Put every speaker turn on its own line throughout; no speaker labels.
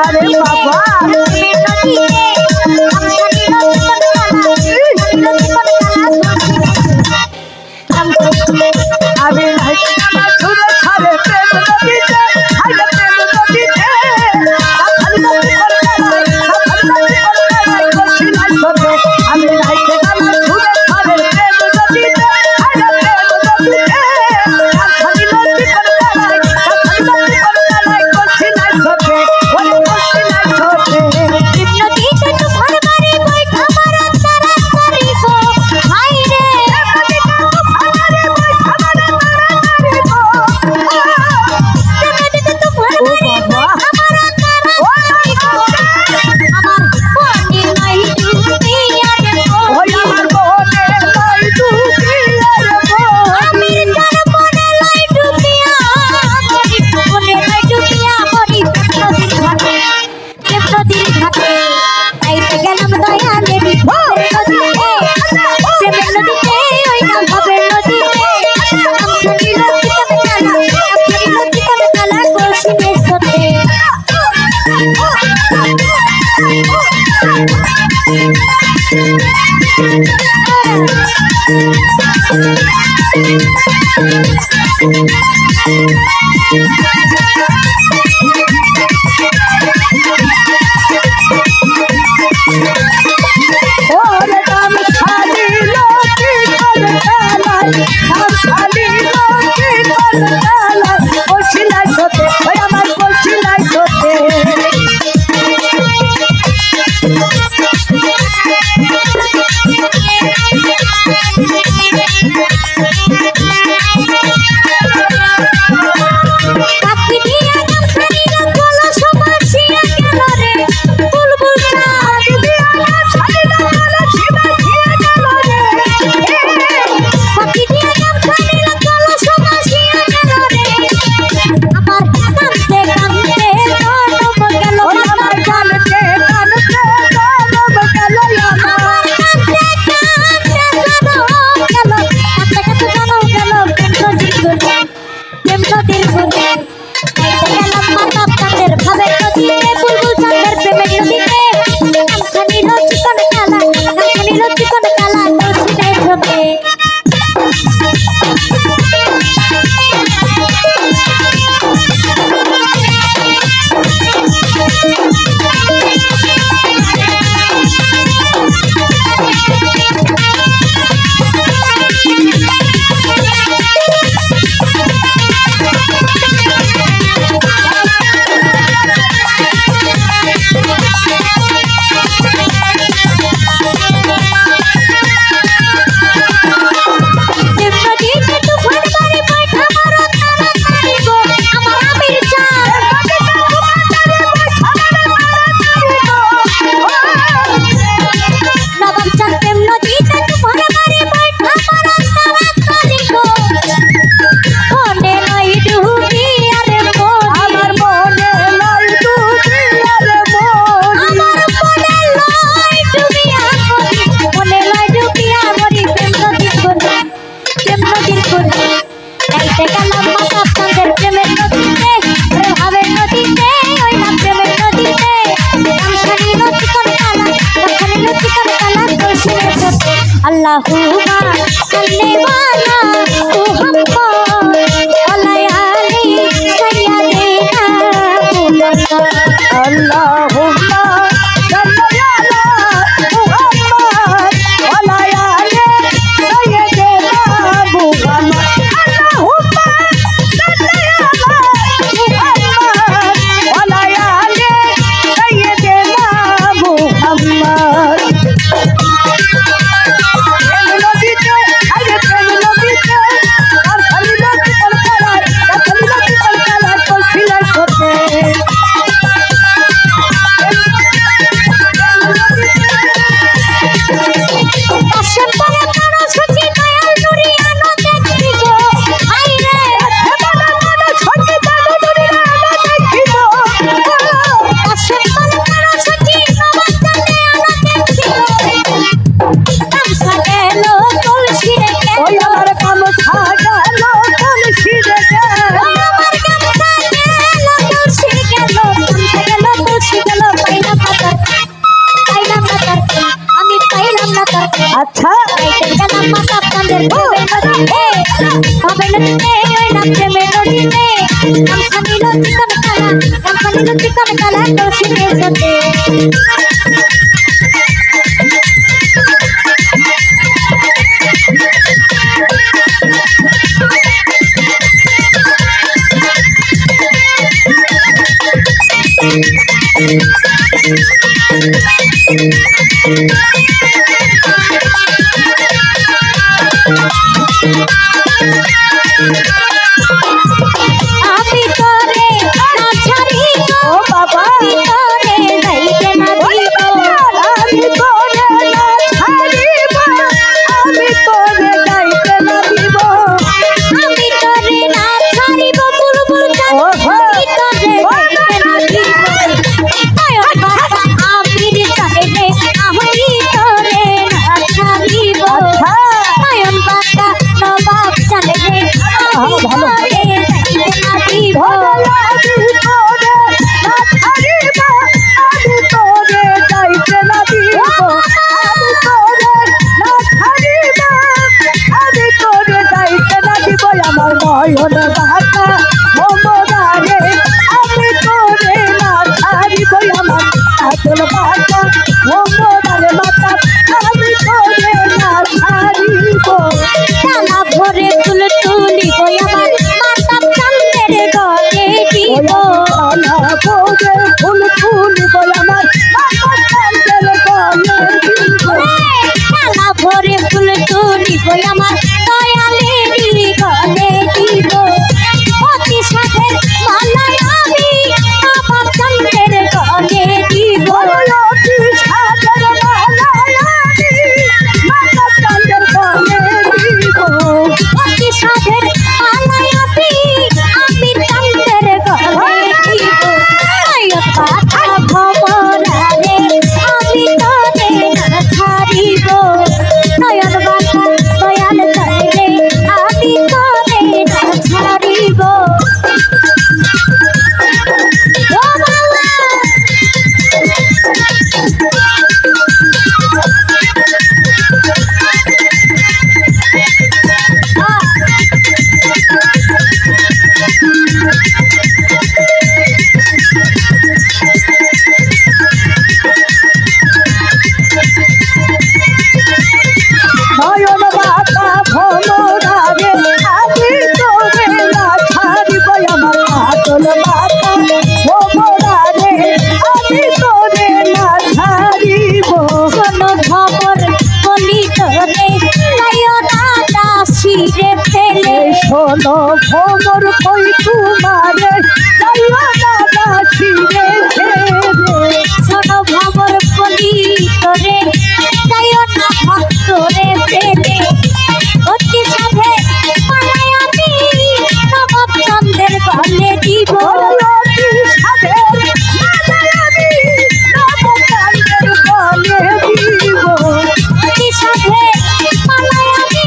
আরে বাবা আমি
अल्लाहुम्मा सल्ली वाला मुहम्मद वलयाली सय्यदिना मुहम्मद
अल्लाहुम्मा सल्ली अला मुहम्मद वलयाली सय्यदिना मुहम्मद अल्लाहुम्मा सल्ली अला मुहम्मद वलयाली सय्यदिना मुहम्मद
নদীতে ওই নাচে মেলোডিতে আমখানিল চিকন কালা দোষিতে সতে আমি তোরে না ছাড়িব
ও বাবা
আমি তোরে যাইতে না দিব
আমি তোরে না ছাড়িব আমি তোরে যাইতে না দিব
আমি তোরে না ছাড়িব বুলবুল চাঁদ
ওহো।
আমি তোরে যাইতে না দিব নয়ন বাঁকা আমির চাইলে আমি তোরে না ছাড়িব
আচ্ছা
নয়ন বাঁকা নবাব চাইলে আমি
ভালো।
তোরে যাইতে না দিব
আমি তোরে না ছাড়িব আমি তোরে যাইতে না দিব আমি তোরে না ছাড়িব আমি তোরে যাইতে না দিব আমার নয়ন বাঁকা ভোমরারে আমি তোরে না ছাড়িব আমার আচল বাঁকা ভোমরারে মাতা আমি তোরে না ছাড়িব
ডালা ভরে ফুল তুলিব আমার মাতা চাঁদের গলে দিব
পরে ফুল ফুলিব আমার মাতা চাঁদের গলে দিব
ডালা ভরে ফুল তুলিব আমার দয়ালেরই গলে দিব অতি সাধের মালাই আমি আমার চাঁদের গলে দিব
অতি সাদের মালায় আমি মাতা চাঁদের গলে দিব
অতি সাধের মালাই আমি চাঁদের গলে দিব নয়ন বাঁকা ভমরারে আমি তোরে না ছাড়িব নয়ন বাঁকা দয়াল চাইলে আমি তোরে না ছাড়িব ও বাবা
নয়ন বাঁকা ভোমরারে আমি তোরে না ছাড়িব আমার আচল বাঁকা ভোমরারে আমি তোরে না ছাড়িব
শোনো খবর বলি তোরে নয়না দাসিরে ফেলে
শোনো ভোমর কই তোমারে যাইও না দাসিরে ছেড়ে
শোনো খবর বলি তোরে যাইও না ভক্তরে ফেলে অতি সাধে পালাই আমি নবাব চন্দ্রের গলে দিব
অতি সাদের মালায় আমি নবকান্তের গলে দিব
অতি সাধে পালাই আমি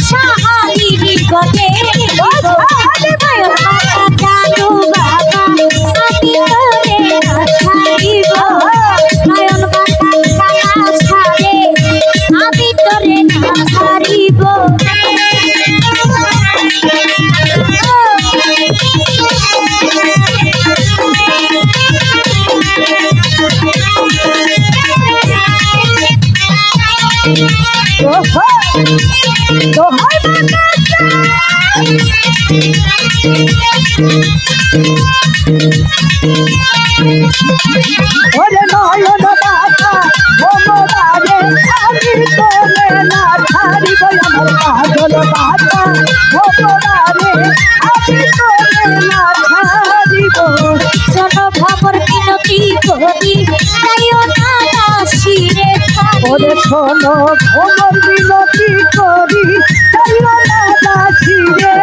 সাহালির গলে দিব নয়ন বাঁকা জানু বাবা আমি তোরে না ছাড়িব নয়ন বাঁকা কালা ছাড়ে আমি তোরে না ছাড়িব
দোহাই ওরে নয়ন বাঁকা ভোমরারে আমি তোরে না ছাড়িব আমার কাজল বাঁকা ভোমরারে আমি তোরে না ছাড়িব
শোনো খবর মিনতি করি যাইও না দাসিরে
ওরে শোনো ভোমর বিনতি করি যাইও না দাসিরে